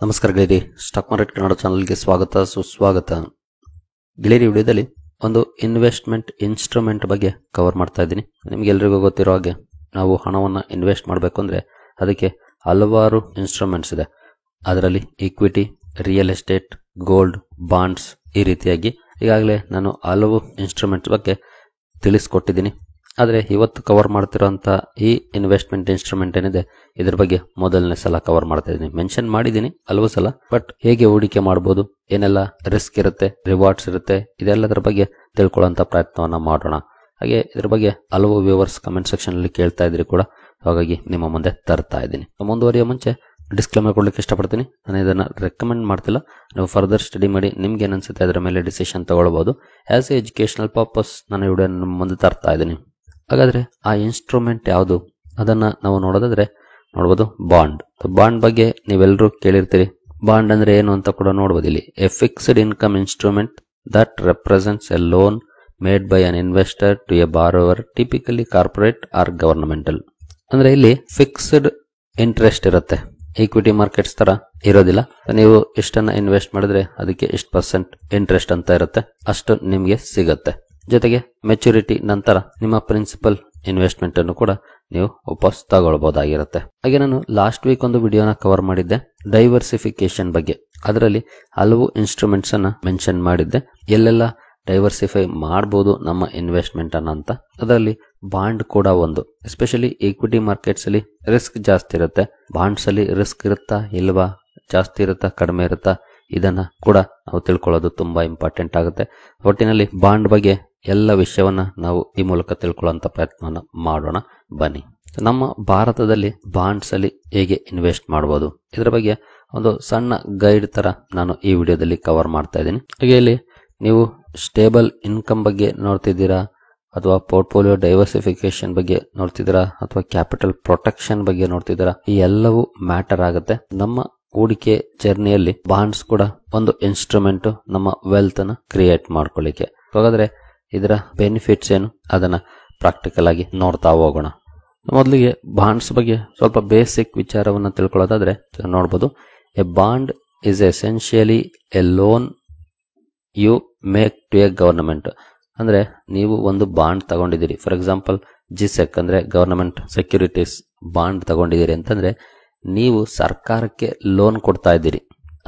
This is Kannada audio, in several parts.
ನಮಸ್ಕಾರ ಗೆಳೆಯರಿ, ಸ್ಟಾಕ್ ಮಾರ್ಕೆಟ್ ಕನ್ನಡ ಚಾನಲ್ಗೆ ಸ್ವಾಗತ ಸುಸ್ವಾಗತ. ಗೆಳೆಯರಿ, ವಿಡಿಯೋದಲ್ಲಿ ಒಂದು ಇನ್ವೆಸ್ಟ್ಮೆಂಟ್ ಇನ್ಸ್ಟ್ರೂಮೆಂಟ್ ಬಗ್ಗೆ ಕವರ್ ಮಾಡ್ತಾ ಇದ್ದೀನಿ. ನಿಮ್ಗೆಲ್ರಿಗೂ ಗೊತ್ತಿರೋ ಹಾಗೆ ನಾವು ಹಣವನ್ನು ಇನ್ವೆಸ್ಟ್ ಮಾಡಬೇಕು ಅಂದರೆ ಅದಕ್ಕೆ ಹಲವಾರು ಇನ್ಸ್ಟ್ರೂಮೆಂಟ್ಸ್ ಇದೆ. ಅದರಲ್ಲಿ equity, real estate, gold, bonds ಈ ರೀತಿಯಾಗಿ ಈಗಾಗಲೇ ನಾನು ಹಲವು ಇನ್ಸ್ಟ್ರೂಮೆಂಟ್ಸ್ ಬಗ್ಗೆ ತಿಳಿಸ್ಕೊಟ್ಟಿದ್ದೀನಿ. ಆದರೆ ಇವತ್ತು ಕವರ್ ಮಾಡ್ತಿರೋಂಥ ಈ ಇನ್ವೆಸ್ಟ್ಮೆಂಟ್ ಇನ್ಸ್ಟ್ರೂಮೆಂಟ್ ಏನಿದೆ ಇದ್ರ ಬಗ್ಗೆ ಮೊದಲನೇ ಸಲ ಕವರ್ ಮಾಡ್ತಾ ಇದ್ದೀನಿ. ಮೆನ್ಷನ್ ಮಾಡಿದ್ದೀನಿ ಹಲವು ಸಲ, ಬಟ್ ಹೇಗೆ ಹೂಡಿಕೆ ಮಾಡ್ಬೋದು, ಏನೆಲ್ಲ ರಿಸ್ಕ್ ಇರುತ್ತೆ, ರಿವಾರ್ಡ್ಸ್ ಇರುತ್ತೆ, ಇದೆಲ್ಲದರ ಬಗ್ಗೆ ತಿಳ್ಕೊಳ್ಳೋಂಥ ಪ್ರಯತ್ನವನ್ನ ಮಾಡೋಣ. ಹಾಗೆ ಇದ್ರ ಬಗ್ಗೆ ಹಲವು ವ್ಯೂವರ್ಸ್ ಕಮೆಂಟ್ ಸೆಕ್ಷನ್ ಅಲ್ಲಿ ಕೇಳ್ತಾ ಇದ್ರಿ ಕೂಡ, ಹಾಗಾಗಿ ನಿಮ್ಮ ಮುಂದೆ ತರ್ತಾ ಇದ್ದೀನಿ. ಮುಂದುವರಿಯೋ ಮುಂಚೆ ಡಿಸ್ಕ್ಲೇಮರ್ ಕೊಡ್ಲಿಕ್ಕೆ ಇಷ್ಟಪಡ್ತೀನಿ. ನಾನು ಇದನ್ನ ರೆಕಮೆಂಡ್ ಮಾಡ್ತಿಲ್ಲ, ನೀವು ಫರ್ದರ್ ಸ್ಟಡಿ ಮಾಡಿ ನಿಮ್ಗೆ ಏನನ್ಸುತ್ತೆ ಅದರ ಮೇಲೆ ಡಿಸಿಷನ್ ತಗೊಳ್ಬಹುದು. ಆಸ್ ಎ ಎಜುಕೇಶನಲ್ ಪರ್ಪಸ್ ನಾನು ವಿಡಿಯೋ ನಿಮ್ಮ ಮುಂದೆ ತರ್ತಾ ಇದ್ದೀನಿ. ಹಾಗಾದ್ರೆ ಆ ಇನ್ಸ್ಟ್ರೂಮೆಂಟ್ ಯಾವುದು ಅದನ್ನ ನಾವು ನೋಡೋದಾದ್ರೆ ನೋಡ್ಬೋದು, ಬಾಂಡ್ ಬಗ್ಗೆ ನೀವೆಲ್ಲರೂ ಕೇಳಿರ್ತೀರಿ. ಬಾಂಡ್ ಅಂದ್ರೆ ಏನು ಅಂತ ಕೂಡ ನೋಡ್ಬೋದು. ಇಲ್ಲಿ a fixed income instrument that represents a loan made by an investor to a borrower, typically corporate or governmental. ಅಂದ್ರೆ ಇಲ್ಲಿ ಫಿಕ್ಸ್ಡ್ ಇಂಟ್ರೆಸ್ಟ್ ಇರುತ್ತೆ, ಈಕ್ವಿಟಿ ಮಾರ್ಕೆಟ್ಸ್ ತರ ಇರೋದಿಲ್ಲ. ನೀವು ಇಷ್ಟನ್ನ ಇನ್ವೆಸ್ಟ್ ಮಾಡಿದ್ರೆ ಅದಕ್ಕೆ ಇಷ್ಟು % ಇಂಟ್ರೆಸ್ಟ್ ಅಂತ ಇರುತ್ತೆ, ಅಷ್ಟು ನಿಮ್ಗೆ ಸಿಗುತ್ತೆ. ಜೊತೆಗೆ ಮೆಚುರಿಟಿ ನಂತರ ನಿಮ್ಮ ಪ್ರಿನ್ಸಿಪಲ್ ಇನ್ವೆಸ್ಟ್ಮೆಂಟ್ ಅನ್ನು ಕೂಡ ನೀವು ವಾಪಸ್ ತಗೊಳ್ಬಹುದಾಗಿರುತ್ತೆ. ಹಾಗೆ ನಾನು ಲಾಸ್ಟ್ ವೀಕ್ ಒಂದು ವಿಡಿಯೋನ ಕವರ್ ಮಾಡಿದ್ದೆ ಡೈವರ್ಸಿಫಿಕೇಶನ್ ಬಗ್ಗೆ. ಅದರಲ್ಲಿ ಹಲವು ಇನ್ಸ್ಟ್ರೂಮೆಂಟ್ಸ್ ಅನ್ನ ಮೆನ್ಷನ್ ಮಾಡಿದ್ದೆ, ಎಲ್ಲೆಲ್ಲ ಡೈವರ್ಸಿಫೈ ಮಾಡಬಹುದು ನಮ್ಮ ಇನ್ವೆಸ್ಟ್ಮೆಂಟ್ ಅನ್ನ ಅಂತ. ಅದರಲ್ಲಿ ಬಾಂಡ್ ಕೂಡ ಒಂದು. ಎಸ್ಪೆಷಲಿ ಈಕ್ವಿಟಿ ಮಾರ್ಕೆಟ್ಸ್ ಅಲ್ಲಿ ರಿಸ್ಕ್ ಜಾಸ್ತಿ ಇರುತ್ತೆ, ಬಾಂಡ್ಸ್ ಅಲ್ಲಿ ರಿಸ್ಕ್ ಇರುತ್ತಾ ಇಲ್ವಾ, ಜಾಸ್ತಿ ಇರುತ್ತಾ ಕಡಿಮೆ ಇರುತ್ತಾ, ಇದನ್ನ ಕೂಡ ನಾವು ತಿಳ್ಕೊಳ್ಳೋದು ತುಂಬಾ ಇಂಪಾರ್ಟೆಂಟ್ ಆಗುತ್ತೆ. ಒಟ್ಟಿನಲ್ಲಿ ಬಾಂಡ್ ಬಗ್ಗೆ ಎಲ್ಲ ವಿಷಯವನ್ನ ನಾವು ಈ ಮೂಲಕ ತಿಳ್ಕೊಳ್ಳುವಂತ ಪ್ರಯತ್ನವನ್ನ ಮಾಡೋಣ ಬನ್ನಿ. ನಮ್ಮ ಭಾರತದಲ್ಲಿ ಬಾಂಡ್ಸ್ ಅಲ್ಲಿ ಹೇಗೆ ಇನ್ವೆಸ್ಟ್ ಮಾಡಬಹುದು ಇದರ ಬಗ್ಗೆ ಒಂದು ಸಣ್ಣ ಗೈಡ್ ತರ ನಾನು ಈ ವಿಡಿಯೋದಲ್ಲಿ ಕವರ್ ಮಾಡ್ತಾ ಇದ್ದೀನಿ. ಹಾಗೆ ಇಲ್ಲಿ ನೀವು ಸ್ಟೇಬಲ್ ಇನ್ಕಮ್ ಬಗ್ಗೆ ನೋಡ್ತಿದ್ದೀರಾ, ಅಥವಾ ಪೋರ್ಟ್ಫೋಲಿಯೋ ಡೈವರ್ಸಿಫಿಕೇಶನ್ ಬಗ್ಗೆ ನೋಡ್ತಿದ್ದೀರಾ, ಅಥವಾ ಕ್ಯಾಪಿಟಲ್ ಪ್ರೊಟೆಕ್ಷನ್ ಬಗ್ಗೆ ನೋಡ್ತಿದ್ದೀರಾ, ಈ ಎಲ್ಲವೂ ಮ್ಯಾಟರ್ ಆಗುತ್ತೆ. ನಮ್ಮ ಹೂಡಿಕೆ ಜರ್ನಿಯಲ್ಲಿ ಬಾಂಡ್ಸ್ ಕೂಡ ಒಂದು ಇನ್ಸ್ಟ್ರೂಮೆಂಟ್ ನಮ್ಮ ವೆಲ್ತ್ ಅನ್ನ ಕ್ರಿಯೇಟ್ ಮಾಡ್ಕೊಳ್ಳಿಕ್ಕೆ. ಹಾಗಾದ್ರೆ ಇದರ ಬೆನಿಫಿಟ್ಸ್ ಏನು ಅದನ್ನ ಪ್ರಾಕ್ಟಿಕಲ್ ಆಗಿ ನೋಡ್ತಾ ಹೋಗೋಣ. ಮೊದಲಿಗೆ ಬಾಂಡ್ಸ್ ಬಗ್ಗೆ ಸ್ವಲ್ಪ ಬೇಸಿಕ್ ವಿಚಾರವನ್ನ ತಿಳ್ಕೊಳ್ಳೋದಾದ್ರೆ ನೋಡ್ಬೋದು, a bond is essentially a loan you make to a government. ಅಂದ್ರೆ ನೀವು ಒಂದು ಬಾಂಡ್ ತಗೊಂಡಿದ್ದೀರಿ, ಫಾರ್ ಎಕ್ಸಾಂಪಲ್ ಜಿಸೆಕ್ ಅಂದ್ರೆ ಗವರ್ನಮೆಂಟ್ ಸೆಕ್ಯೂರಿಟೀಸ್ ಬಾಂಡ್ ತಗೊಂಡಿದ್ದೀರಿ ಅಂತಂದ್ರೆ ನೀವು ಸರ್ಕಾರಕ್ಕೆ ಲೋನ್ ಕೊಡ್ತಾ ಇದ್ದೀರಿ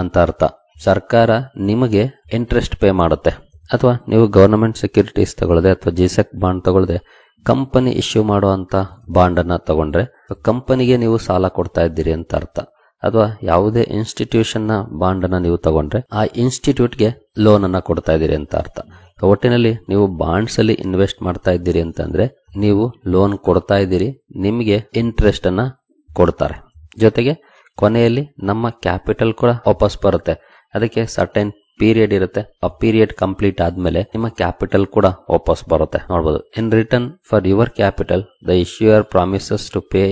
ಅಂತ ಅರ್ಥ. ಸರ್ಕಾರ ನಿಮಗೆ ಇಂಟ್ರೆಸ್ಟ್ ಪೇ ಮಾಡುತ್ತೆ. ಅಥವಾ ನೀವು ಗವರ್ನಮೆಂಟ್ ಸೆಕ್ಯೂರಿಟೀಸ್ ತಗೊಳ್ಳದೆ ಅಥವಾ ಜಿಸೆಕ್ ಬಾಂಡ್ ತಗೊಳ್ಳದೆ ಕಂಪನಿ ಇಶ್ಯೂ ಮಾಡುವಂತ ಬಾಂಡ್ ಅನ್ನ ತಗೊಂಡ್ರೆ ಕಂಪನಿಗೆ ನೀವು ಸಾಲ ಕೊಡ್ತಾ ಇದ್ದೀರಿ ಅಂತ ಅರ್ಥ. ಅಥವಾ ಯಾವುದೇ ಇನ್ಸ್ಟಿಟ್ಯೂಷನ್ ನ ಬಾಂಡ್ ಅನ್ನ ನೀವು ತಗೊಂಡ್ರೆ ಆ ಇನ್ಸ್ಟಿಟ್ಯೂಟ್ಗೆ ಲೋನ್ ಅನ್ನ ಕೊಡ್ತಾ ಇದ್ದೀರಿ ಅಂತ ಅರ್ಥ. ಒಟ್ಟಿನಲ್ಲಿ ನೀವು ಬಾಂಡ್ಸ್ ಅಲ್ಲಿ ಇನ್ವೆಸ್ಟ್ ಮಾಡ್ತಾ ಇದ್ದೀರಿ ಅಂತಂದ್ರೆ ನೀವು ಲೋನ್ ಕೊಡ್ತಾ ಇದ್ದೀರಿ, ನಿಮಗೆ ಇಂಟ್ರೆಸ್ಟ್ ಅನ್ನ ಕೊಡ್ತಾರೆ. ಜೊತೆಗೆ ಕೊನೆಯಲ್ಲಿ ನಮ್ಮ ಕ್ಯಾಪಿಟಲ್ ಕೂಡ ವಾಪಸ್ ಬರುತ್ತೆ. ಅದಕ್ಕೆ ಸರ್ಟೈನ್ ಪೀರಿಯಡ್ ಇರುತ್ತೆ, ಆ ಪೀರಿಯಡ್ ಕಂಪ್ಲೀಟ್ ಆದ್ಮೇಲೆ ನಿಮ್ಮ ಕ್ಯಾಪಿಟಲ್ ಕೂಡ ವಾಪಸ್ ಬರುತ್ತೆ. ನೋಡಬಹುದು, in return for your capital the issuer promises to pay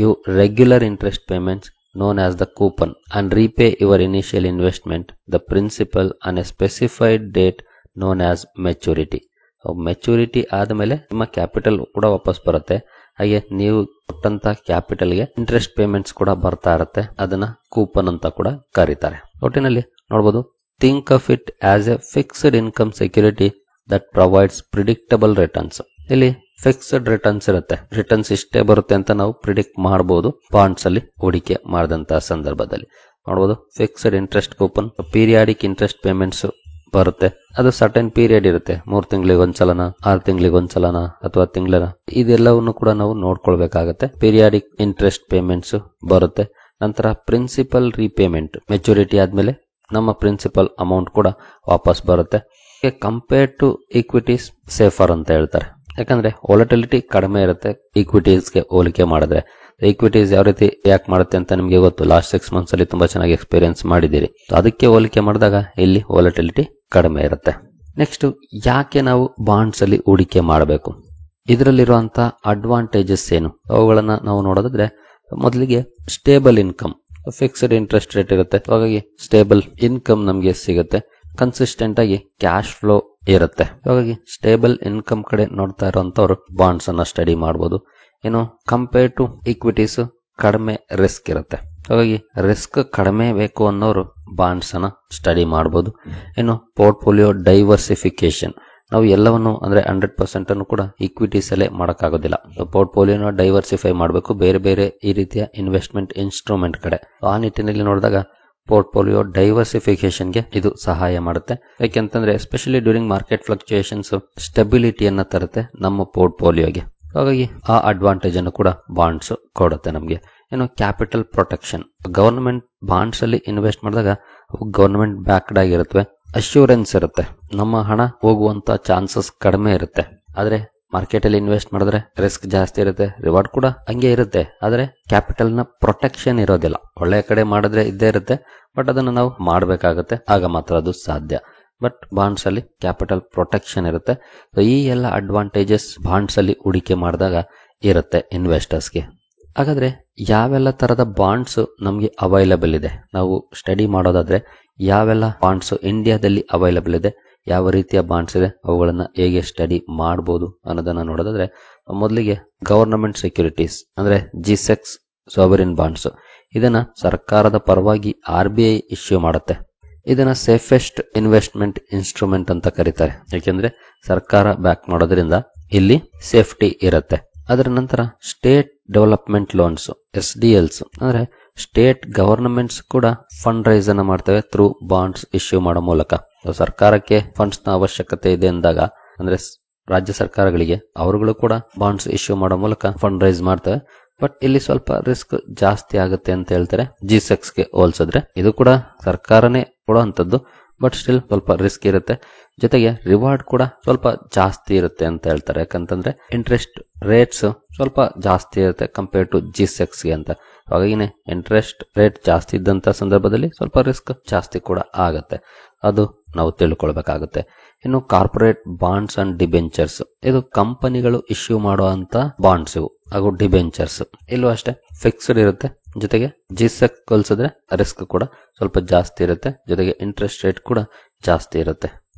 you regular interest payments known as the coupon and repay your initial investment the principal on a specified date known as maturity. Maturity ಆದಮೇಲೆ ನಿಮ್ಮ ಕ್ಯಾಪಿಟಲ್ ಕೂಡ ವಾಪಸ್ ಬರುತ್ತೆ. ಹಾಗೆ ನೀವು ಕೊಟ್ಟಂತ ಕ್ಯಾಪಿಟಲ್ಗೆ ಇಂಟ್ರೆಸ್ಟ್ ಪೇಮೆಂಟ್ಸ್ ಕೂಡ ಬರ್ತಾ ಇರುತ್ತೆ, ಅದನ್ನ ಕೂಪನ್ ಅಂತ ಕೂಡ ಕರೀತಾರೆ. ಒಟ್ಟಿನಲ್ಲಿ ನೋಡಬಹುದು, think of it as A fixed income security that provides predictable returns. ಇಲ್ಲಿ ಫಿಕ್ಸ್ಡ್ ರಿಟರ್ನ್ಸ್ ಇರುತ್ತೆ, ರಿಟರ್ನ್ಸ್ ಇಷ್ಟೇ ಬರುತ್ತೆ ಅಂತ ನಾವು ಪ್ರಿಡಿಕ್ಟ್ ಮಾಡಬಹುದು. ಬಾಂಡ್ಸ್ ಅಲ್ಲಿ ಹೂಡಿಕೆ ಮಾಡಿದಂತಹ ಸಂದರ್ಭದಲ್ಲಿ ನೋಡಬಹುದು, fixed interest coupon, periodic interest payments ಬರುತ್ತೆ. ಅದು ಸರ್ಟನ್ ಪೀರಿಯಡ್ ಇರುತ್ತೆ, 3 ತಿಂಗಳಿಗೆ ಒಂದ್ಸಲನ, 6 ತಿಂಗಳಿಗೆ ಒಂದ್ಸಲನ, ಅಥವಾ ತಿಂಗಳನ, ಇದೆಲ್ಲವನ್ನು ಕೂಡ ನಾವು ನೋಡ್ಕೊಳ್ಬೇಕಾಗತ್ತೆ. ಪೀರಿಯಾಡಿಕ್ ಇಂಟ್ರೆಸ್ಟ್ ಪೇಮೆಂಟ್ಸ್ ಬರುತ್ತೆ. ನಂತರ ಪ್ರಿನ್ಸಿಪಲ್ ರೀಪೇಮೆಂಟ್, ಮೆಚುರಿಟಿ ಆದ್ಮೇಲೆ ನಮ್ಮ ಪ್ರಿನ್ಸಿಪಲ್ ಅಮೌಂಟ್ ಕೂಡ ವಾಪಸ್ ಬರುತ್ತೆ. ಕಂಪೇರ್ಡ್ ಟು ಈಕ್ವಿಟೀಸ್ ಸೇಫರ್ ಅಂತ ಹೇಳ್ತಾರೆ, ಯಾಕಂದ್ರೆ ವಾಲಟಿಲಿಟಿ ಕಡಿಮೆ ಇರುತ್ತೆ ಈಕ್ವಿಟೀಸ್ಗೆ ಹೋಲಿಕೆ ಮಾಡಿದ್ರೆ. ಈಕ್ವಿಟೀಸ್ ಯಾವ ರೀತಿ ರಿಯಾಕ್ಟ್ ಮಾಡುತ್ತೆ ಅಂತ ನಿಮಗೆ ಗೊತ್ತು, ಲಾಸ್ಟ್ 6 ಮಂತ್ಸ್ ಅಲ್ಲಿ ತುಂಬಾ ಚೆನ್ನಾಗಿ ಎಕ್ಸ್ಪೀರಿಯನ್ಸ್ ಮಾಡಿದ್ದೀರಿ. ಅದಕ್ಕೆ ಹೋಲಿಕೆ ಮಾಡಿದಾಗ ಇಲ್ಲಿ ವಾಲಟಿಲಿಟಿ ಕಡಿಮೆ ಇರುತ್ತೆ. ನೆಕ್ಸ್ಟ್, ಯಾಕೆ ನಾವು ಬಾಂಡ್ಸ್ ಅಲ್ಲಿ ಹೂಡಿಕೆ ಮಾಡಬೇಕು, ಇದರಲ್ಲಿರುವಂತ ಅಡ್ವಾಂಟೇಜಸ್ ಏನು, ಅವುಗಳನ್ನ ನಾವು ನೋಡೋದಾದ್ರೆ ಮೊದಲಿಗೆ stable income, fixed interest rate ಇರುತ್ತೆ, ಹಾಗಾಗಿ ಸ್ಟೇಬಲ್ ಇನ್ಕಮ್ ನಮಗೆ ಸಿಗುತ್ತೆ. ಕನ್ಸಿಸ್ಟೆಂಟ್ ಆಗಿ ಕ್ಯಾಶ್ ಫ್ಲೋ ಇರುತ್ತೆ, ಹಾಗಾಗಿ ಸ್ಟೇಬಲ್ ಇನ್ಕಮ್ ಕಡೆ ನೋಡ್ತಾ ಇರುವಂತವ್ರು ಬಾಂಡ್ಸ್ ಅನ್ನ ಸ್ಟಡಿ ಮಾಡಬಹುದು. ಏನು ಕಂಪೇರ್ ಟು ಈಕ್ವಿಟೀಸ್ ಕಡಿಮೆ ರಿಸ್ಕ್ ಇರುತ್ತೆ. ಹಾಗಾಗಿ ರಿಸ್ಕ್ ಕಡಿಮೆ ಬೇಕು ಅನ್ನೋರು ಬಾಂಡ್ಸ್ ಅನ್ನ ಸ್ಟಡಿ ಮಾಡಬಹುದು. ಇನ್ನು ಪೋರ್ಟ್ಫೋಲಿಯೋ ಡೈವರ್ಸಿಫಿಕೇಶನ್, ನಾವು ಎಲ್ಲವನ್ನು ಅಂದ್ರೆ 100% ಅನ್ನು ಕೂಡ ಈಕ್ವಿಟೀಸ್ ಅಲ್ಲೇ ಮಾಡೋಕ್ಕಾಗೋದಿಲ್ಲ. ಪೋರ್ಟ್ಫೋಲಿಯೋನ ಡೈವರ್ಸಿಫೈ ಮಾಡಬೇಕು ಬೇರೆ ಬೇರೆ ಈ ರೀತಿಯ ಇನ್ವೆಸ್ಟ್ಮೆಂಟ್ ಇನ್ಸ್ಟ್ರೂಮೆಂಟ್ ಕಡೆ. ಆ ನಿಟ್ಟಿನಲ್ಲಿ ನೋಡಿದಾಗ ಪೋರ್ಟ್ಫೋಲಿಯೋ ಡೈವರ್ಸಿಫಿಕೇಶನ್ಗೆ ಇದು ಸಹಾಯ ಮಾಡುತ್ತೆ. ಯಾಕೆಂತಂದ್ರೆ ಎಸ್ಪೆಷಲಿ ಡ್ಯೂರಿಂಗ್ ಮಾರ್ಕೆಟ್ ಫ್ಲಕ್ಚುಯೇಷನ್ಸ್ ಸ್ಟೆಬಿಲಿಟಿಯನ್ನ ತರುತ್ತೆ ನಮ್ಮ ಪೋರ್ಟ್ಫೋಲಿಯೋಗೆ. ಹಾಗಾಗಿ ಆ ಅಡ್ವಾಂಟೇಜ್ ಅನ್ನು ಕೂಡ ಬಾಂಡ್ಸ್ ಕೊಡುತ್ತೆ ನಮಗೆ. ಏನು ಕ್ಯಾಪಿಟಲ್ ಪ್ರೊಟೆಕ್ಷನ್, ಗವರ್ನಮೆಂಟ್ ಬಾಂಡ್ಸ್ ಅಲ್ಲಿ ಇನ್ವೆಸ್ಟ್ ಮಾಡಿದಾಗ ಅವು ಗವರ್ನಮೆಂಟ್ ಬ್ಯಾಕ್ಡ್ ಆಗಿರುತ್ತವೆ, ಅಶ್ಯೂರೆನ್ಸ್ ಇರುತ್ತೆ, ನಮ್ಮ ಹಣ ಹೋಗುವಂತ ಚಾನ್ಸಸ್ ಕಡಿಮೆ ಇರುತ್ತೆ. ಆದ್ರೆ ಮಾರ್ಕೆಟ್ ಅಲ್ಲಿ ಇನ್ವೆಸ್ಟ್ ಮಾಡಿದ್ರೆ ರಿಸ್ಕ್ ಜಾಸ್ತಿ ಇರುತ್ತೆ, ರಿವಾರ್ಡ್ ಕೂಡ ಹಂಗೆ ಇರುತ್ತೆ, ಆದ್ರೆ ಕ್ಯಾಪಿಟಲ್ ನ ಪ್ರೊಟೆಕ್ಷನ್ ಇರೋದಿಲ್ಲ. ಒಳ್ಳೆಯ ಕಡೆ ಮಾಡಿದ್ರೆ ಇದ್ದೇ ಇರುತ್ತೆ, ಬಟ್ ಅದನ್ನು ನಾವು ಮಾಡಬೇಕಾಗುತ್ತೆ, ಆಗ ಮಾತ್ರ ಅದು ಸಾಧ್ಯ. ಬಟ್ ಬಾಂಡ್ಸ್ ಅಲ್ಲಿ ಕ್ಯಾಪಿಟಲ್ ಪ್ರೊಟೆಕ್ಷನ್ ಇರುತ್ತೆ. ಈ ಎಲ್ಲ ಅಡ್ವಾಂಟೇಜಸ್ ಬಾಂಡ್ಸ್ ಅಲ್ಲಿ ಹೂಡಿಕೆ ಮಾಡಿದಾಗ ಇರುತ್ತೆ ಇನ್ವೆಸ್ಟರ್ಸ್ಗೆ. ಹಾಗಾದ್ರೆ ಯಾವೆಲ್ಲ ತರದ ಬಾಂಡ್ಸ್ ನಮಗೆ ಅವೈಲಬಲ್ ಇದೆ, ನಾವು ಸ್ಟಡಿ ಮಾಡೋದಾದ್ರೆ ಯಾವೆಲ್ಲ ಬಾಂಡ್ಸ್ ಇಂಡಿಯಾದಲ್ಲಿ ಅವೈಲಬಲ್ ಇದೆ, ಯಾವ ರೀತಿಯ ಬಾಂಡ್ಸ್ ಇದೆ, ಅವುಗಳನ್ನ ಹೇಗೆ ಸ್ಟಡಿ ಮಾಡಬಹುದು ಅನ್ನೋದನ್ನ ನೋಡೋದಾದ್ರೆ, ಮೊದಲಿಗೆ ಗವರ್ನಮೆಂಟ್ ಸೆಕ್ಯೂರಿಟೀಸ್ ಅಂದ್ರೆ ಜಿಸೆಕ್ಸ್ ಸಾವರಿನ್ ಬಾಂಡ್ಸ್, ಇದನ್ನ ಸರ್ಕಾರದ ಪರವಾಗಿ RBI ಇಶ್ಯೂ ಮಾಡುತ್ತೆ. ಇದನ್ನ ಸೇಫೆಸ್ಟ್ ಇನ್ವೆಸ್ಟ್ಮೆಂಟ್ ಇನ್ಸ್ಟ್ರೂಮೆಂಟ್ ಅಂತ ಕರೀತಾರೆ, ಯಾಕೆಂದ್ರೆ ಸರ್ಕಾರ ಬ್ಯಾಕ್ ಮಾಡೋದ್ರಿಂದ ಇಲ್ಲಿ ಸೇಫ್ಟಿ ಇರುತ್ತೆ. ಅದರ ನಂತರ ಸ್ಟೇಟ್ ಡೆವಲಪ್ಮೆಂಟ್ ಲೋನ್ಸ್ SDLs ಅಂದ್ರೆ ಸ್ಟೇಟ್ ಗವರ್ನಮೆಂಟ್ಸ್ ಕೂಡ ಫಂಡ್ ರೈಸ್ ಅನ್ನ ಮಾಡ್ತವೆ ಥ್ರೂ ಬಾಂಡ್ಸ್ ಇಶ್ಯೂ ಮಾಡೋ ಮೂಲಕ. ಸರ್ಕಾರಕ್ಕೆ ಫಂಡ್ಸ್ ನ ಅವಶ್ಯಕತೆ ಇದೆ ಅಂದಾಗ ಅಂದ್ರೆ ರಾಜ್ಯ ಸರ್ಕಾರಗಳಿಗೆ ಅವರುಗಳು ಕೂಡ ಬಾಂಡ್ಸ್ ಇಶ್ಯೂ ಮಾಡೋ ಮೂಲಕ ಫಂಡ್ ರೈಸ್ ಮಾಡ್ತವೆ. ಬಟ್ ಇಲ್ಲಿ ಸ್ವಲ್ಪ ರಿಸ್ಕ್ ಜಾಸ್ತಿ ಆಗುತ್ತೆ ಅಂತ ಹೇಳ್ತಾರೆ ಜಿಸೆಕ್ಸ್ಗೆ ಹೋಲಿಸಿದ್ರೆ. ಇದು ಕೂಡ ಸರ್ಕಾರನೇ ಕೊಡುವಂತದ್ದು, ಬಟ್ ಸ್ಟಿಲ್ ಸ್ವಲ್ಪ ರಿಸ್ಕ್ ಇರುತ್ತೆ. ಜೊತೆಗೆ ರಿವಾರ್ಡ್ ಕೂಡ ಸ್ವಲ್ಪ ಜಾಸ್ತಿ ಇರುತ್ತೆ ಅಂತ ಹೇಳ್ತಾರೆ, ಯಾಕಂತಂದ್ರೆ ಇಂಟ್ರೆಸ್ಟ್ ರೇಟ್ಸ್ ಸ್ವಲ್ಪ ಜಾಸ್ತಿ ಇರುತ್ತೆ ಕಂಪೇರ್ ಟು ಜಿಸೆಕ್ಸ್ಗೆ ಅಂತ. ಹಾಗಾಗಿನೇ ಇಂಟ್ರೆಸ್ಟ್ ರೇಟ್ ಜಾಸ್ತಿ ಇದ್ದಂತ ಸಂದರ್ಭದಲ್ಲಿ ಸ್ವಲ್ಪ ರಿಸ್ಕ್ ಜಾಸ್ತಿ ಕೂಡ ಆಗುತ್ತೆ, ಅದು ನಾವು ತಿಳ್ಕೊಳ್ಬೇಕಾಗುತ್ತೆ. ಇನ್ನು ಕಾರ್ಪೊರೇಟ್ ಬಾಂಡ್ಸ್ ಅಂಡ್ ಡಿಬೆಂಚರ್ಸ್, ಇದು ಕಂಪನಿಗಳು ಇಶ್ಯೂ ಮಾಡುವಂತ ಬಾಂಡ್ಸ್ ಇವು ಹಾಗೂ ಡಿಬೆಂಚರ್ಸ್. ಇಲ್ಲೂ ಅಷ್ಟೇ ಫಿಕ್ಸ್ಡ್ ಇರುತ್ತೆ, ಜೊತೆಗೆ ಜಿಸೆಕ್ ಹೋಲಿಸಿದ್ರೆ ರಿಸ್ಕ್ ಕೂಡ ಸ್ವಲ್ಪ ಜಾಸ್ತಿ ಇರುತ್ತೆ, ಜೊತೆಗೆ ಇಂಟ್ರೆಸ್ಟ್ ರೇಟ್ ಕೂಡ ಜಾಸ್ತಿ ಇರುತ್ತೆ.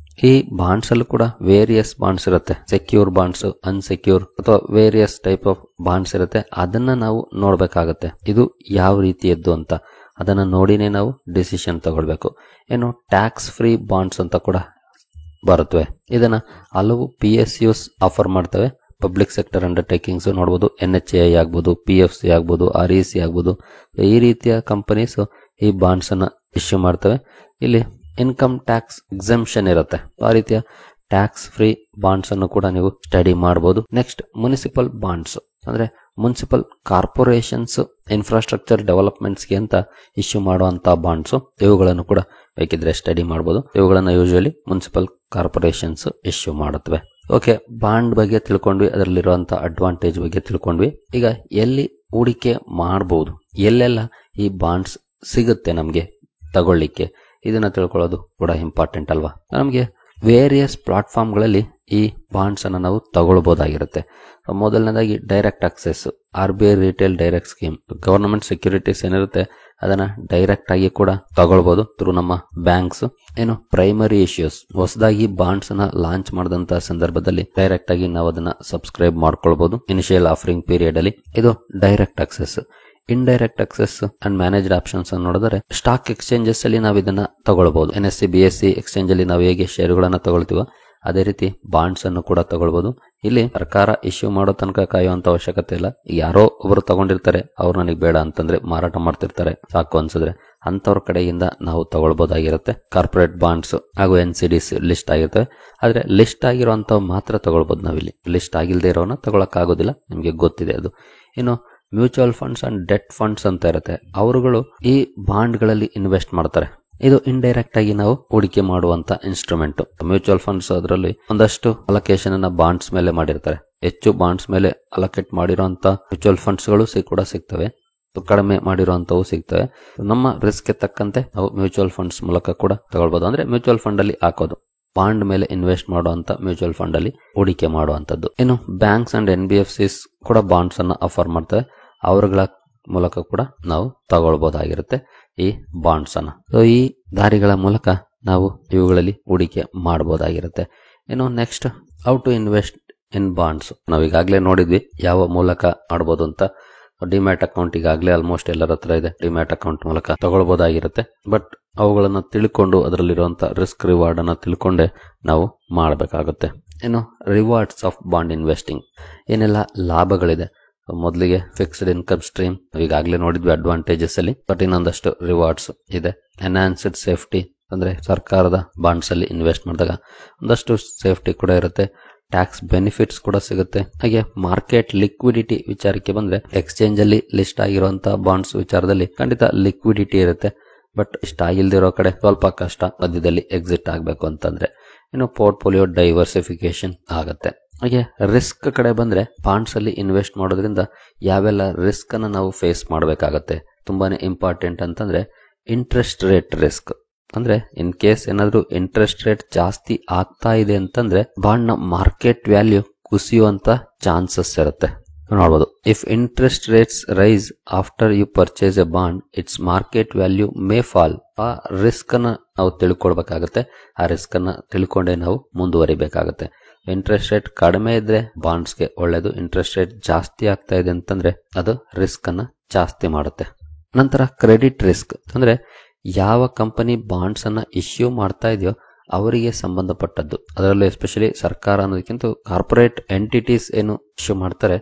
ಈ ಬಾಂಡ್ಸ್ ಅಲ್ಲೂ ಕೂಡ ವೇರಿಯಸ್ ಬಾಂಡ್ಸ್ ಇರುತ್ತೆ, ಸೆಕ್ಯೂರ್ ಬಾಂಡ್ಸ್, ಅನ್ಸೆಕ್ಯೂರ್ ಅಥವಾ ವೇರಿಯಸ್ ಟೈಪ್ ಆಫ್ ಬಾಂಡ್ಸ್ ಇರುತ್ತೆ. ಅದನ್ನ ನಾವು ನೋಡ್ಬೇಕಾಗತ್ತೆ, ಇದು ಯಾವ ರೀತಿಯದ್ದು ಅಂತ. ಅದನ್ನ ನೋಡಿನೇ ನಾವು ಡಿಸಿಷನ್ ತಗೊಳ್ಬೇಕು. ಏನು ಟ್ಯಾಕ್ಸ್ ಫ್ರೀ ಬಾಂಡ್ಸ್ ಅಂತ ಕೂಡ ಬರುತ್ತವೆ. ಇದನ್ನ ಹಲವು PSUs ಆಫರ್ ಮಾಡ್ತವೆ, ಪಬ್ಲಿಕ್ ಸೆಕ್ಟರ್ ಅಂಡರ್ಟೇಕಿಂಗ್ಸ್ ನೋಡಬಹುದು, NHAI ಆಗ್ಬೋದು, PFC ಆಗ್ಬೋದು, REC ಆಗ್ಬೋದು. ಈ ರೀತಿಯ ಕಂಪನೀಸ್ ಈ ಬಾಂಡ್ಸ್ ಅನ್ನ ಇಶ್ಯೂ ಮಾಡ್ತವೆ. ಇಲ್ಲಿ ಇನ್ಕಮ್ ಟ್ಯಾಕ್ಸ್ ಎಕ್ಸೆಂಪ್ಷನ್ ಇರುತ್ತೆ, ಆ ರೀತಿಯ ಟ್ಯಾಕ್ಸ್ ಫ್ರೀ ಬಾಂಡ್ಸ್ ಅನ್ನು ಕೂಡ ನೀವು ಸ್ಟಡಿ ಮಾಡಬಹುದು. ನೆಕ್ಸ್ಟ್ ಮುನಿಸಿಪಲ್ ಬಾಂಡ್ಸ್ ಅಂದ್ರೆ ಮುನ್ಸಿಪಲ್ ಕಾರ್ಪೊರೇಷನ್ಸ್ ಇನ್ಫ್ರಾಸ್ಟ್ರಕ್ಚರ್ ಡೆವಲಪ್ಮೆಂಟ್ಸ್ಗೆ ಅಂತ ಇಶ್ಯೂ ಮಾಡುವಂತ ಬಾಂಡ್ಸ್, ಇವುಗಳನ್ನು ಕೂಡ ಬೇಕಿದ್ರೆ ಸ್ಟಡಿ ಮಾಡಬಹುದು. ಇವುಗಳನ್ನ ಯೂಶುವಲಿ ಮುನ್ಸಿಪಲ್ ಕಾರ್ಪೊರೇಷನ್ಸ್ ಇಶ್ಯೂ ಮಾಡುತ್ತವೆ. ಓಕೆ, ಬಾಂಡ್ ಬಗ್ಗೆ ತಿಳ್ಕೊಂಡ್ವಿ, ಅದರಲ್ಲಿರುವಂತಹ ಅಡ್ವಾಂಟೇಜ್ ಬಗ್ಗೆ ತಿಳ್ಕೊಂಡ್ವಿ. ಈಗ ಎಲ್ಲಿ ಹೂಡಿಕೆ ಮಾಡಬಹುದು, ಎಲ್ಲೆಲ್ಲ ಈ ಬಾಂಡ್ಸ್ ಸಿಗುತ್ತೆ ನಮ್ಗೆ ತಗೊಳ್ಳಿಕ್ಕೆ, ಇದನ್ನ ತಿಳ್ಕೊಳ್ಳೋದು ಕೂಡ ಇಂಪಾರ್ಟೆಂಟ್ ಅಲ್ವಾ. ನಮಗೆ ವೇರಿಯಸ್ ಪ್ಲಾಟ್ಫಾರ್ಮ್ಗಳಲ್ಲಿ ಈ ಬಾಂಡ್ಸ್ ಅನ್ನ ನಾವು ತಗೊಳ್ಬಹುದಾಗಿರುತ್ತೆ. ಮೊದಲನೇದಾಗಿ direct access, RBI retail direct scheme. Government securities ಏನಿರುತ್ತೆ ಅದನ್ನ ಡೈರೆಕ್ಟ್ ಆಗಿ ಕೂಡ ತಗೊಳ್ಬಹುದು ಥ್ರೂ ನಮ್ಮ ಬ್ಯಾಂಕ್ಸ್. ಏನು ಪ್ರೈಮರಿ ಇಶ್ಯೂಸ್, ಹೊಸದಾಗಿ ಬಾಂಡ್ಸ್ ಅನ್ನ ಲಾಂಚ್ ಮಾಡಿದಂತ ಸಂದರ್ಭದಲ್ಲಿ ಡೈರೆಕ್ಟ್ ಆಗಿ ನಾವು ಅದನ್ನ ಸಬ್ಸ್ಕ್ರೈಬ್ ಮಾಡ್ಕೊಳ್ಬಹುದು ಇನಿಷಿಯಲ್ ಆಫರಿಂಗ್ ಪೀರಿಯಡ್ ಅಲ್ಲಿ. ಇದು direct access. Indirect access and managed options ಅನ್ನು ನೋಡಿದ್ರೆ ಸ್ಟಾಕ್ ಎಕ್ಸ್ಚೇಂಜಸ್ ಅಲ್ಲಿ ನಾವು ಇದನ್ನ ತಗೊಳ್ಬಹುದು. NSE BSE ಎಕ್ಸ್ಚೇಂಜ್ ಅಲ್ಲಿ ನಾವು ಹೇಗೆ ಷೇರುಗಳನ್ನ ತಗೊಳ್ತೀವೋ ಅದೇ ರೀತಿ ಬಾಂಡ್ಸ್ ಅನ್ನು ಕೂಡ ತಗೊಳ್ಬಹುದು. ಇಲ್ಲಿ ಸರ್ಕಾರ ಇಶ್ಯೂ ಮಾಡೋ ತನಕ ಕಾಯುವಂತ ಅವಶ್ಯಕತೆ ಇಲ್ಲ. ಯಾರೋ ಒಬ್ರು ತಗೊಂಡಿರ್ತಾರೆ, ಅವ್ರು ನನಗೆ ಬೇಡ ಅಂತಂದ್ರೆ ಮಾರಾಟ ಮಾಡ್ತಿರ್ತಾರೆ, ಸಾಕು ಅನ್ಸಿದ್ರೆ ಅಂತವ್ರ ಕಡೆಯಿಂದ ನಾವು ತಗೊಳ್ಬಹುದಾಗಿರುತ್ತೆ. ಕಾರ್ಪೊರೇಟ್ ಬಾಂಡ್ಸ್ ಹಾಗೂ NCDs ಲಿಸ್ಟ್ ಆಗಿರ್ತವೆ, ಆದ್ರೆ ಲಿಸ್ಟ್ ಆಗಿರುವಂತವ್ ಮಾತ್ರ ತಗೊಳ್ಬಹುದು. ನಾವಿಲ್ಲಿ ಲಿಸ್ಟ್ ಆಗಿಲ್ದೇ ಇರೋನ ತಗೊಳಕ್ ಆಗೋದಿಲ್ಲ, ನಿಮ್ಗೆ ಗೊತ್ತಿದೆ ಅದು. ಇನ್ನು mutual funds and debt funds ಅಂತ ಇರುತ್ತೆ, ಅವರುಗಳು ಈ ಬಾಂಡ್ ಗಳಲ್ಲಿ ಇನ್ವೆಸ್ಟ್ ಮಾಡ್ತಾರೆ. ಇದು ಇಂಡೈರೆಕ್ಟ್ ಆಗಿ ನಾವು ಹೂಡಿಕೆ ಮಾಡುವಂತ ಇನ್ಸ್ಟ್ರೂಮೆಂಟ್. ಮ್ಯೂಚುವಲ್ ಫಂಡ್ಸ್ ಅದರಲ್ಲಿ ಒಂದಷ್ಟು ಅಲೋಕೇಶನ್ ಅನ್ನ ಬಾಂಡ್ಸ್ ಮೇಲೆ ಮಾಡಿರ್ತಾರೆ, ಹೆಚ್ಚು ಬಾಂಡ್ಸ್ ಮೇಲೆ ಅಲೋಕೇಟ್ ಮಾಡಿರುವಂತ ಮ್ಯೂಚುವಲ್ ಫಂಡ್ಸ್ ಗಳು ಕೂಡ ಸಿಗ್ತವೆ, ಕಡಿಮೆ ಮಾಡಿರುವಂತವು ಸಿಗ್ತವೆ. ನಮ್ಮ ರಿಸ್ಕ್ ತಕ್ಕಂತೆ ನಾವು ಮ್ಯೂಚುವಲ್ ಫಂಡ್ಸ್ ಮೂಲಕ ಕೂಡ ತಗೊಳ್ಬಹುದು. ಅಂದ್ರೆ ಮ್ಯೂಚುವಲ್ ಫಂಡ್ ಅಲ್ಲಿ ಹಾಕೋದು, ಬಾಂಡ್ ಮೇಲೆ ಇನ್ವೆಸ್ಟ್ ಮಾಡುವಂತ ಮ್ಯೂಚುವಲ್ ಫಂಡ್ ಅಲ್ಲಿ ಹೂಡಿಕೆ ಮಾಡುವಂತದ್ದು. ಇನ್ನು ಬ್ಯಾಂಕ್ಸ್ ಅಂಡ್ NBFCs ಕೂಡ ಬಾಂಡ್ಸ್ ಅನ್ನ ಆಫರ್ ಮಾಡ್ತವೆ, ಅವರುಗಳ ಮೂಲಕ ಕೂಡ ನಾವು ತಗೊಳ್ಬಹುದಾಗಿರುತ್ತೆ ಈ ಬಾಂಡ್ಸ್ ಅನ್ನ. ಈ ದಾರಿಗಳ ಮೂಲಕ ನಾವು ಇವುಗಳಲ್ಲಿ ಹೂಡಿಕೆ ಮಾಡಬಹುದಾಗಿರುತ್ತೆ. ಇನ್ನು next, how to invest in bonds. ನಾವೀಗಾಗಲೇ ನೋಡಿದ್ವಿ ಯಾವ ಮೂಲಕ ಮಾಡಬಹುದು ಅಂತ. ಡಿಮ್ಯಾಟ್ ಅಕೌಂಟ್ ಈಗಾಗಲೇ ಆಲ್ಮೋಸ್ಟ್ ಎಲ್ಲರ ಹತ್ರ ಇದೆ, ಡಿಮ್ಯಾಟ್ ಅಕೌಂಟ್ ಮೂಲಕ ತಗೊಳ್ಬಹುದಾಗಿರುತ್ತೆ. ಬಟ್ ಅವುಗಳನ್ನ ತಿಳ್ಕೊಂಡು ಅದರಲ್ಲಿರುವಂತ ರಿಸ್ಕ್ ರಿವಾರ್ಡ್ ಅನ್ನ ತಿಳ್ಕೊಂಡೆ ನಾವು ಮಾಡಬೇಕಾಗುತ್ತೆ. ಇನ್ನು ರಿವಾರ್ಡ್ಸ್ ಆಫ್ ಬಾಂಡ್ ಇನ್ವೆಸ್ಟಿಂಗ್, ಏನೆಲ್ಲ ಲಾಭಗಳಿದೆ. ಮೊದಲಿಗೆ ಫಿಕ್ಸ್ಡ್ ಇನ್ಕಮ್ ಸ್ಟ್ರೀಮ್ ಈಗಾಗಲೇ ನೋಡಿದ್ವಿ ಅಡ್ವಾಂಟೇಜಸ್ ಅಲ್ಲಿ, ಬಟ್ ಇನ್ನೊಂದಷ್ಟು ರಿವಾರ್ಡ್ಸ್ ಇದೆ. ಎನ್ಹಾನ್ಸ್ಡ್ ಸೇಫ್ಟಿ ಅಂದ್ರೆ ಸರ್ಕಾರದ ಬಾಂಡ್ಸ್ ಅಲ್ಲಿ ಇನ್ವೆಸ್ಟ್ ಮಾಡಿದಾಗ ಒಂದಷ್ಟು ಸೇಫ್ಟಿ ಕೂಡ ಇರುತ್ತೆ, ಟ್ಯಾಕ್ಸ್ ಬೆನಿಫಿಟ್ಸ್ ಕೂಡ ಸಿಗುತ್ತೆ. ಹಾಗೆ ಮಾರ್ಕೆಟ್ ಲಿಕ್ವಿಡಿಟಿ ವಿಚಾರಕ್ಕೆ ಬಂದ್ರೆ ಎಕ್ಸ್ಚೇಂಜ್ ಅಲ್ಲಿ ಲಿಸ್ಟ್ ಆಗಿರುವಂತಹ ಬಾಂಡ್ಸ್ ವಿಚಾರದಲ್ಲಿ ಖಂಡಿತ ಲಿಕ್ವಿಡಿಟಿ ಇರುತ್ತೆ. ಬಟ್ ಇಷ್ಟ ಆಗಿಲ್ದಿರೋ ಕಡೆ ಸ್ವಲ್ಪ ಕಷ್ಟ ಮಧ್ಯದಲ್ಲಿ ಎಕ್ಸಿಟ್ ಆಗಬೇಕು ಅಂತಂದ್ರೆ. ಇನ್ನು ಪೋರ್ಟ್ಫೋಲಿಯೋ ಡೈವರ್ಸಿಫಿಕೇಶನ್ ಆಗುತ್ತೆ. ಹಾಗೆ ರಿಸ್ಕ್ ಕಡೆ ಬಂದ್ರೆ ಬಾಂಡ್ಸ್ ಅಲ್ಲಿ ಇನ್ವೆಸ್ಟ್ ಮಾಡೋದ್ರಿಂದ ಯಾವೆಲ್ಲ ರಿಸ್ಕ್ ಅನ್ನ ನಾವು ಫೇಸ್ ಮಾಡಬೇಕಾಗತ್ತೆ. ತುಂಬಾನೇ ಇಂಪಾರ್ಟೆಂಟ್ ಅಂತಂದ್ರೆ ಇಂಟ್ರೆಸ್ಟ್ ರೇಟ್ ರಿಸ್ಕ್. ಅಂದ್ರೆ ಇನ್ ಕೇಸ್ ಏನಾದ್ರೂ ಇಂಟ್ರೆಸ್ಟ್ ರೇಟ್ ಜಾಸ್ತಿ ಆಗ್ತಾ ಇದೆ ಅಂತಂದ್ರೆ ಬಾಂಡ್ ನ ಮಾರ್ಕೆಟ್ ವ್ಯಾಲ್ಯೂ ಕುಸಿಯುವಂತ ಚಾನ್ಸಸ್ ಇರುತ್ತೆ. ನೋಡಬಹುದು, if interest rates rise after you purchase a bond its market value may fall. ಆ ರಿಸ್ಕ್ ಅನ್ನ ನಾವು ತಿಳ್ಕೊಳ್ಬೇಕಾಗತ್ತೆ. ಆ ರಿಸ್ಕ್ ಅನ್ನ ತಿಳ್ಕೊಂಡೇ ನಾವು ಮುಂದುವರಿಬೇಕಾಗತ್ತೆ. ಇಂಟ್ರೆಸ್ಟ್ ರೇಟ್ ಕಡಿಮೆ ಇದ್ರೆ ಬಾಂಡ್ಸ್ಗೆ ಒಳ್ಳೇದು. ಇಂಟ್ರೆಸ್ಟ್ ರೇಟ್ ಜಾಸ್ತಿ ಆಗ್ತಾ ಇದೆ ಅಂತಂದ್ರೆ ಅದು ರಿಸ್ಕ್ ಅನ್ನ ಜಾಸ್ತಿ ಮಾಡುತ್ತೆ. ನಂತರ ಕ್ರೆಡಿಟ್ ರಿಸ್ಕ್ ಅಂದ್ರೆ ಯಾವ ಕಂಪನಿ ಬಾಂಡ್ಸ್ ಅನ್ನ ಇಶ್ಯೂ ಮಾಡ್ತಾ ಇದೆಯೋ ಅವರಿಗೆ ಸಂಬಂಧಪಟ್ಟದ್ದು. ಅದರಲ್ಲೂ ಎಸ್ಪೆಷಲಿ ಸರ್ಕಾರ ಅನ್ನೋದಕ್ಕಿಂತ ಕಾರ್ಪೊರೇಟ್ ಎಂಟಿಟೀಸ್ ಏನು ಇಶ್ಯೂ ಮಾಡ್ತಾರೆ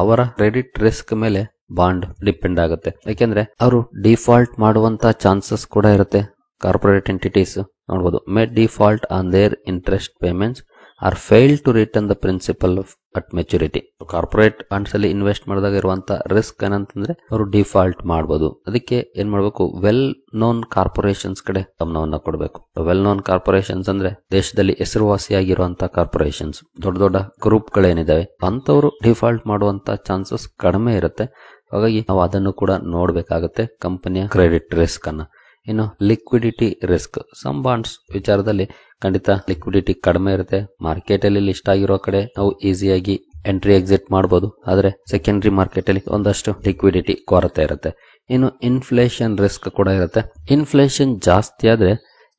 ಅವರ ಕ್ರೆಡಿಟ್ ರಿಸ್ಕ್ ಮೇಲೆ ಬಾಂಡ್ ಡಿಪೆಂಡ್ ಆಗುತ್ತೆ. ಯಾಕೆಂದ್ರೆ ಅವರು ಡಿಫಾಲ್ಟ್ ಮಾಡುವಂತ ಚಾನ್ಸಸ್ ಕೂಡ ಇರುತ್ತೆ. ಕಾರ್ಪೊರೇಟ್ ಎಂಟಿಟೀಸ್ ನೋಡಬಹುದು, may default on their interest payments or fail to return the principal at maturity. Corporate bonds ಅಲ್ಲಿ ಇನ್ವೆಸ್ಟ್ ಮಾಡಿದಾಗ ಇರುವಂತ ರಿಸ್ಕ್ ಏನಂತಂದ್ರೆ ಅವರು ಡಿಫಾಲ್ಟ್ ಮಾಡಬಹುದು. ಅದಕ್ಕೆ ಏನ್ ಮಾಡಬೇಕು, ವೆಲ್ ನೋನ್ ಕಾರ್ಪೊರೇಷನ್ಸ್ ಕಡೆ ಗಮನವನ್ನ ಕೊಡಬೇಕು. ವೆಲ್ ನೋನ್ ಕಾರ್ಪೊರೇಷನ್ಸ್ ಅಂದ್ರೆ ದೇಶದಲ್ಲಿ ಹೆಸರುವಾಸಿಯಾಗಿರುವಂತಹ ಕಾರ್ಪೊರೇಷನ್ಸ್, ದೊಡ್ಡ ದೊಡ್ಡ ಗ್ರೂಪ್ ಗಳೇನಿದಾವೆ ಅಂತವರು ಡಿಫಾಲ್ಟ್ ಮಾಡುವಂತ ಚಾನ್ಸಸ್ ಕಡಿಮೆ ಇರುತ್ತೆ. ಹಾಗಾಗಿ ನಾವು ಅದನ್ನು ಕೂಡ ನೋಡ್ಬೇಕಾಗುತ್ತೆ ಕಂಪನಿಯ ಕ್ರೆಡಿಟ್ ರಿಸ್ಕ್ ಅನ್ನ. ಇನ್ನು ಲಿಕ್ವಿಡಿಟಿ ರಿಸ್ಕ್, ಸಮ್ ಬಾಂಡ್ಸ್ ವಿಚಾರದಲ್ಲಿ ಖಂಡಿತ ಲಿಕ್ವಿಡಿಟಿ ಕಡಿಮೆ ಇರುತ್ತೆ. ಮಾರ್ಕೆಟ್ ಅಲ್ಲಿ ಲಿಸ್ಟ್ ಆಗಿರೋ ಕಡೆ ನಾವು ಈಸಿಯಾಗಿ ಎಂಟ್ರಿ ಎಕ್ಸಿಟ್ ಮಾಡಬಹುದು. ಆದ್ರೆ ಸೆಕೆಂಡರಿ ಮಾರ್ಕೆಟ್ ಅಲ್ಲಿ ಒಂದಷ್ಟು ಲಿಕ್ವಿಡಿಟಿ ಕೊರತೆ ಇರುತ್ತೆ. ಇನ್ನು ಇನ್ಫ್ಲೇಷನ್ ರಿಸ್ಕ್ ಕೂಡ ಇರುತ್ತೆ. ಇನ್ಫ್ಲೇಷನ್ ಜಾಸ್ತಿ ಆದ್ರೆ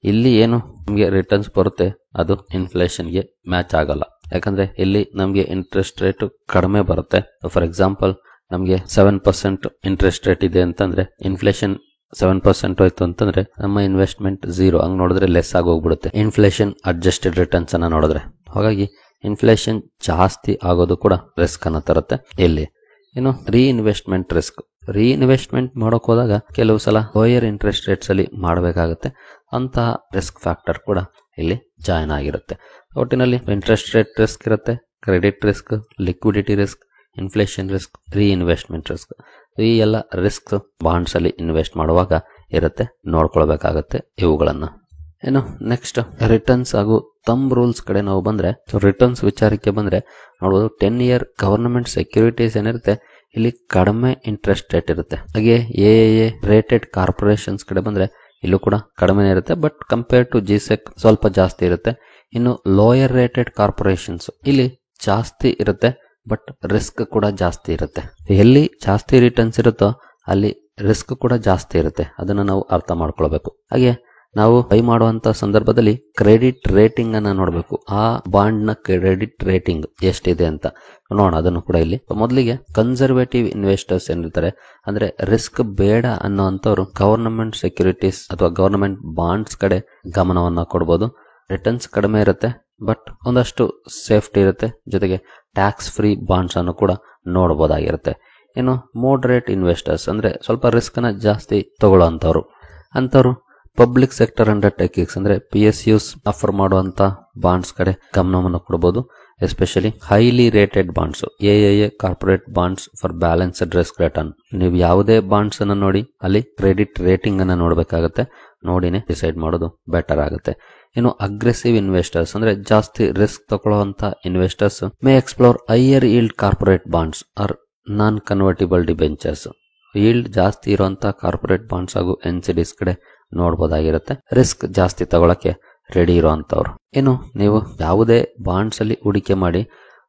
ಇಲ್ಲಿ ಏನು ನಮಗೆ ರಿಟರ್ನ್ಸ್ ಬರುತ್ತೆ ಅದು ಇನ್ಫ್ಲೇಷನ್ ಗೆ ಮ್ಯಾಚ್ ಆಗಲ್ಲ. ಯಾಕಂದ್ರೆ ಇಲ್ಲಿ ನಮಗೆ ಇಂಟ್ರೆಸ್ಟ್ ರೇಟ್ ಕಡಿಮೆ ಬರುತ್ತೆ. ಫಾರ್ ಎಕ್ಸಾಂಪಲ್ ನಮಗೆ 7% ಇಂಟ್ರೆಸ್ಟ್ ರೇಟ್ ಇದೆ ಅಂತಂದ್ರೆ ಇನ್ಫ್ಲೇಷನ್ 7% ಹೋಯ್ತು ಅಂತಂದ್ರೆ ನಮ್ಮ ಇನ್ವೆಸ್ಟ್ಮೆಂಟ್ 0. ಹಂಗ್ ನೋಡಿದ್ರೆ ಲೆಸ್ ಆಗಿ ಹೋಗ್ಬಿಡುತ್ತೆ ಇನ್ಫ್ಲೇಷನ್ ಅಡ್ಜಸ್ಟೆಡ್ ರಿಟರ್ನ್ಸ್ ಅನ್ನ ನೋಡಿದ್ರೆ. ಹಾಗಾಗಿ ಇನ್ಫ್ಲೇಷನ್ ಜಾಸ್ತಿ ಆಗೋದು ಕೂಡ ರಿಸ್ಕ್ ಅನ್ನ ತರುತ್ತೆ ಇಲ್ಲಿ. ಇನ್ನು ರೀಇನ್ವೆಸ್ಟ್ಮೆಂಟ್ ರಿಸ್ಕ್, ರೀಇನ್ವೆಸ್ಟ್ಮೆಂಟ್ ಮಾಡೋಕ್ ಹೋದಾಗ ಕೆಲವು ಸಲ ಲೋಯರ್ ಇಂಟ್ರೆಸ್ಟ್ ರೇಟ್ಸ್ ಅಲ್ಲಿ ಮಾಡಬೇಕಾಗುತ್ತೆ. ಅಂತಹ ರಿಸ್ಕ್ ಫ್ಯಾಕ್ಟರ್ ಕೂಡ ಇಲ್ಲಿ ಜಾಯಿನ್ ಆಗಿರುತ್ತೆ. ಒಟ್ಟಿನಲ್ಲಿ ಇಂಟ್ರೆಸ್ಟ್ ರೇಟ್ ರಿಸ್ಕ್ ಇರುತ್ತೆ, credit risk, liquidity risk, inflation risk, reinvestment risk. ಈ ಎಲ್ಲ ರಿಸ್ಕ್ ಬಾಂಡ್ಸ್ ಅಲ್ಲಿ ಇನ್ವೆಸ್ಟ್ ಮಾಡುವಾಗ ಇರುತ್ತೆ, ನೋಡ್ಕೊಳ್ಬೇಕಾಗತ್ತೆ ಇವುಗಳನ್ನ. ಏನು ನೆಕ್ಸ್ಟ್ ರಿಟರ್ನ್ಸ್ ಹಾಗೂ ಥಂಬ್ ರೂಲ್ಸ್ ಕಡೆ ನಾವು ಬಂದ್ರೆ, ರಿಟರ್ನ್ಸ್ ವಿಚಾರಕ್ಕೆ ಬಂದ್ರೆ ನೋಡಬಹುದು 10 year ಗವರ್ನಮೆಂಟ್ ಸೆಕ್ಯೂರಿಟೀಸ್ ಏನಿರುತ್ತೆ ಇಲ್ಲಿ ಕಡಿಮೆ ಇಂಟ್ರೆಸ್ಟ್ ರೇಟ್ ಇರುತ್ತೆ. ಹಾಗೆ ಎ ರೇಟೆಡ್ ಕಾರ್ಪೊರೇಷನ್ಸ್ ಕಡೆ ಬಂದ್ರೆ ಇಲ್ಲೂ ಕೂಡ ಕಡಿಮೆ ಇರುತ್ತೆ, ಬಟ್ ಕಂಪೇರ್ ಟು ಜಿಸೆಕ್ ಸ್ವಲ್ಪ ಜಾಸ್ತಿ ಇರುತ್ತೆ. ಇನ್ನು ಲೋಯರ್ ರೇಟೆಡ್ ಕಾರ್ಪೊರೇಷನ್ಸ್ ಇಲ್ಲಿ ಜಾಸ್ತಿ ಇರುತ್ತೆ, ಬಟ್ ರಿಸ್ಕ್ ಕೂಡ ಜಾಸ್ತಿ ಇರುತ್ತೆ. ಎಲ್ಲಿ ಜಾಸ್ತಿ ರಿಟರ್ನ್ಸ್ ಇರುತ್ತೋ ಅಲ್ಲಿ ರಿಸ್ಕ್ ಕೂಡ ಜಾಸ್ತಿ ಇರುತ್ತೆ. ಅದನ್ನ ನಾವು ಅರ್ಥ ಮಾಡ್ಕೊಳ್ಬೇಕು. ಹಾಗೆ ನಾವು ಬೈ ಮಾಡುವಂತ ಸಂದರ್ಭದಲ್ಲಿ ಕ್ರೆಡಿಟ್ ರೇಟಿಂಗ್ ಅನ್ನ ನೋಡಬೇಕು. ಆ ಬಾಂಡ್ ನ ಕ್ರೆಡಿಟ್ ರೇಟಿಂಗ್ ಎಷ್ಟಿದೆ ಅಂತ ನೋಡೋಣ. ಅದನ್ನು ಕೂಡ ಇಲ್ಲಿ ಮೊದಲಿಗೆ ಕನ್ಸರ್ವೇಟಿವ್ ಇನ್ವೆಸ್ಟರ್ಸ್ ಏನಿರ್ತಾರೆ ಅಂದ್ರೆ ರಿಸ್ಕ್ ಬೇಡ ಅನ್ನೋಂಥವ್ರು ಗವರ್ನಮೆಂಟ್ ಸೆಕ್ಯೂರಿಟೀಸ್ ಅಥವಾ ಗವರ್ನಮೆಂಟ್ ಬಾಂಡ್ಸ್ ಕಡೆ ಗಮನವನ್ನ ಕೊಡಬಹುದು. ರಿಟರ್ನ್ಸ್ ಕಡಿಮೆ ಇರುತ್ತೆ, ಬಟ್ ಒಂದಷ್ಟು ಸೇಫ್ಟಿ ಇರುತ್ತೆ. ಜೊತೆಗೆ ಟ್ಯಾಕ್ಸ್ ಫ್ರೀ ಬಾಂಡ್ಸ್ ಅನ್ನು ಕೂಡ ನೋಡಬಹುದಾಗಿರುತ್ತೆ. ಇನ್ನು ಮೋಡರೇಟ್ ಇನ್ವೆಸ್ಟರ್ಸ್ ಅಂದ್ರೆ ಸ್ವಲ್ಪ ರಿಸ್ಕ್ ನ ಜಾಸ್ತಿ ತಗೊಳ್ಳೋಂಥವ್ರು, ಅಂತವ್ರು ಪಬ್ಲಿಕ್ ಸೆಕ್ಟರ್ ಅಂಡರ್ಟೇಕಿಂಗ್ಸ್ ಅಂದ್ರೆ PSUs ಆಫರ್ ಮಾಡುವಂತ ಬಾಂಡ್ಸ್ ಕಡೆ ಗಮನವನ್ನು ಕೊಡಬಹುದು. Especially highly rated bonds, AAA corporate bonds for balanced risk return. ನೀವು ಯಾವುದೇ ಬಾಂಡ್ಸ್ ಅನ್ನ ನೋಡಿ ಅಲ್ಲಿ ಕ್ರೆಡಿಟ್ ರೇಟಿಂಗ್ ಅನ್ನ ನೋಡಬೇಕಾಗುತ್ತೆ. ನೋಡಿನೇ ಡಿಸೈಡ್ ಮಾಡೋದು ಬೆಟರ್ ಆಗುತ್ತೆ. ಇನ್ನು ಅಗ್ರೆಸಿವ್ ಇನ್ವೆಸ್ಟರ್ಸ್ ಅಂದ್ರೆ ಜಾಸ್ತಿ ರಿಸ್ಕ್ ತಗೊಳ್ಳುವಂತ investors may explore higher yield corporate bonds or non convertible debentures. Yield ಜಾಸ್ತಿ ಇರುವಂತ ಕಾರ್ಪೊರೇಟ್ ಬಾಂಡ್ಸ್ ಹಾಗೂ NCDs ಕಡೆ ನೋಡಬಹುದಾಗಿರುತ್ತೆ, ರಿಸ್ಕ್ ಜಾಸ್ತಿ ತಗೊಳಕ್ಕೆ ರೆಡಿ ಇರುವಂತವ್ರು. ಇನ್ನು ನೀವು ಯಾವುದೇ ಬಾಂಡ್ಸ್ ಅಲ್ಲಿ ಹೂಡಿಕೆ ಮಾಡಿ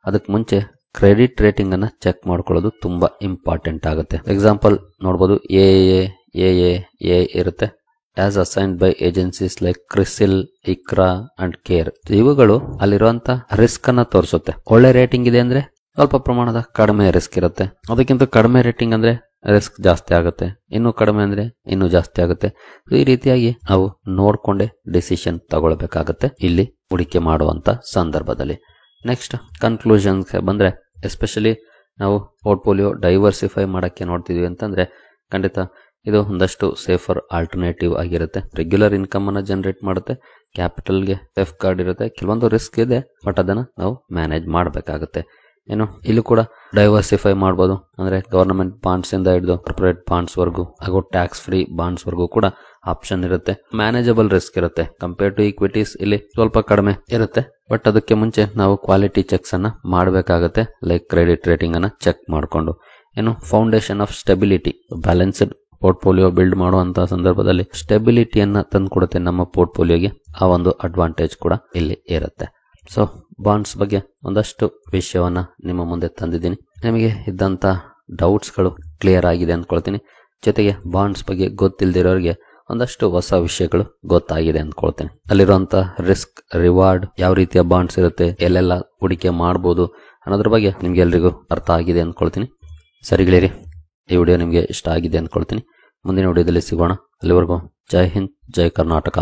ಅದಕ್ಕೆ ಮುಂಚೆ ಕ್ರೆಡಿಟ್ ರೇಟಿಂಗ್ ಅನ್ನ ಚೆಕ್ ಮಾಡ್ಕೊಳ್ಳೋದು ತುಂಬಾ ಇಂಪಾರ್ಟೆಂಟ್ ಆಗುತ್ತೆ. ಎಕ್ಸಾಂಪಲ್ ನೋಡಬಹುದು, AAA ಇರುತ್ತೆ, as assigned by agencies like CRISIL, Iqra and care. ಇವುಗಳು ಅಲ್ಲಿರುವಂತ ರಿಸ್ಕ್ ಅನ್ನ ತೋರಿಸುತ್ತೆ. ಒಳ್ಳೆ ರೇಟಿಂಗ್ ಇದೆ ಅಂದ್ರೆ ಸ್ವಲ್ಪ ಪ್ರಮಾಣದ ಕಡಿಮೆ ರಿಸ್ಕ್ ಇರುತ್ತೆ. ಅದಕ್ಕಿಂತ ಕಡಿಮೆ ರೇಟಿಂಗ್ ಅಂದ್ರೆ ರಿಸ್ಕ್ ಜಾಸ್ತಿ ಆಗುತ್ತೆ, ಇನ್ನೂ ಕಡಿಮೆ ಅಂದ್ರೆ ಇನ್ನೂ ಜಾಸ್ತಿ ಆಗುತ್ತೆ. ಈ ರೀತಿಯಾಗಿ ನಾವು ನೋಡ್ಕೊಂಡೆ ಡಿಸಿಷನ್ ತಗೊಳ್ಬೇಕಾಗತ್ತೆ ಇಲ್ಲಿ ಹೂಡಿಕೆ ಮಾಡುವಂತ ಸಂದರ್ಭದಲ್ಲಿ. ನೆಕ್ಸ್ಟ್ ಕನ್ಕ್ಲೂಷನ್ಸ್ ಬಂದ್ರೆ, ಎಸ್ಪೆಷಲಿ ನಾವು ಪೋರ್ಟ್ಫೋಲಿಯೋ ಡೈವರ್ಸಿಫೈ ಮಾಡಕ್ಕೆ ನೋಡ್ತಿದ್ವಿ ಅಂತಂದ್ರೆ ಖಂಡಿತ ಇದು ಒಂದಷ್ಟು ಸೇಫರ್ ಆಲ್ಟರ್ನೇಟಿವ್ ಆಗಿರುತ್ತೆ. ರೆಗ್ಯುಲರ್ ಇನ್ಕಮ್ ಅನ್ನ ಜನರೇಟ್ ಮಾಡುತ್ತೆ, ಕ್ಯಾಪಿಟಲ್ಗೆ ಸೇಫ್ ಗಾರ್ಡ್ ಇರುತ್ತೆ, ಕೆಲವೊಂದು ರಿಸ್ಕ್ ಇದೆ ಬಟ್ ಅದನ್ನ ನಾವು ಮ್ಯಾನೇಜ್ ಮಾಡಬೇಕಾಗುತ್ತೆ. ಏನು ಇಲ್ಲೂ ಕೂಡ ಡೈವರ್ಸಿಫೈ ಮಾಡ್ಬೋದು, ಅಂದ್ರೆ ಗವರ್ನಮೆಂಟ್ ಬಾಂಡ್ಸ್ ಇಂದ ಹಿಡಿದು ಕಾರ್ಪೊರೇಟ್ ಬಾಂಡ್ಸ್ ವರ್ಗೂ ಹಾಗೂ ಟ್ಯಾಕ್ಸ್ ಫ್ರೀ ಬಾಂಡ್ಸ್ ವರ್ಗೂ ಕೂಡ ಆಪ್ಷನ್ ಇರುತ್ತೆ. ಮ್ಯಾನೇಜಬಲ್ ರಿಸ್ಕ್ ಇರುತ್ತೆ, ಕಂಪೇರ್ ಟು ಈಕ್ವಿಟೀಸ್ ಇಲ್ಲಿ ಸ್ವಲ್ಪ ಕಡಿಮೆ ಇರುತ್ತೆ. ಬಟ್ ಅದಕ್ಕೆ ಮುಂಚೆ ನಾವು ಕ್ವಾಲಿಟಿ ಚೆಕ್ಸ್ ಅನ್ನ ಮಾಡಬೇಕಾಗುತ್ತೆ, ಲೈಕ್ ಕ್ರೆಡಿಟ್ ರೇಟಿಂಗ್ ಅನ್ನ ಚೆಕ್ ಮಾಡಿಕೊಂಡು. ಏನು foundation of stability, balanced portfolio build ಮಾಡುವಂತಹ ಸಂದರ್ಭದಲ್ಲಿ ಸ್ಟೆಬಿಲಿಟಿಯನ್ನ ತಂದುಕೊಡುತ್ತೆ ನಮ್ಮ ಪೋರ್ಟ್ಫೋಲಿಯೋಗೆ. ಆ ಒಂದು ಅಡ್ವಾಂಟೇಜ್ ಕೂಡ ಇಲ್ಲಿ ಇರುತ್ತೆ. ಸೊ ಬಾಂಡ್ಸ್ ಬಗ್ಗೆ ಒಂದಷ್ಟು ವಿಷಯವನ್ನ ನಿಮ್ಮ ಮುಂದೆ ತಂದಿದ್ದೀನಿ. ನಿಮಗೆ ಇದ್ದಂತ ಡೌಟ್ಸ್ಗಳು ಕ್ಲಿಯರ್ ಆಗಿದೆ ಅಂದ್ಕೊಳ್ತೀನಿ. ಜೊತೆಗೆ ಬಾಂಡ್ಸ್ ಬಗ್ಗೆ ಗೊತ್ತಿಲ್ಲದಿರೋರಿಗೆ ಒಂದಷ್ಟು ಹೊಸ ವಿಷಯಗಳು ಗೊತ್ತಾಗಿದೆ ಅಂದ್ಕೊಳ್ತೀನಿ. ಅಲ್ಲಿರುವಂತ ರಿಸ್ಕ್ ರಿವಾರ್ಡ್, ಯಾವ ರೀತಿಯ ಬಾಂಡ್ಸ್ ಇರುತ್ತೆ, ಎಲ್ಲೆಲ್ಲ ಹೂಡಿಕೆ ಮಾಡಬಹುದು ಅನ್ನೋದ್ರ ಬಗ್ಗೆ ನಿಮ್ಗೆ ಎಲ್ರಿಗೂ ಅರ್ಥ ಆಗಿದೆ ಅಂದ್ಕೊಳ್ತೀನಿ. ಸರಿ ಗೆಳೆಯರಿ, ಈ ವಿಡಿಯೋ ನಿಮಗೆ ಇಷ್ಟ ಆಗಿದೆ ಅಂದ್ಕೊಳ್ತೀನಿ. ಮುಂದಿನ ವಿಡಿಯೋದಲ್ಲಿ ಸಿಗೋಣ. ಅಲ್ಲಿವರೆಗೂ ಜೈ ಹಿಂದ್, ಜೈ ಕರ್ನಾಟಕ.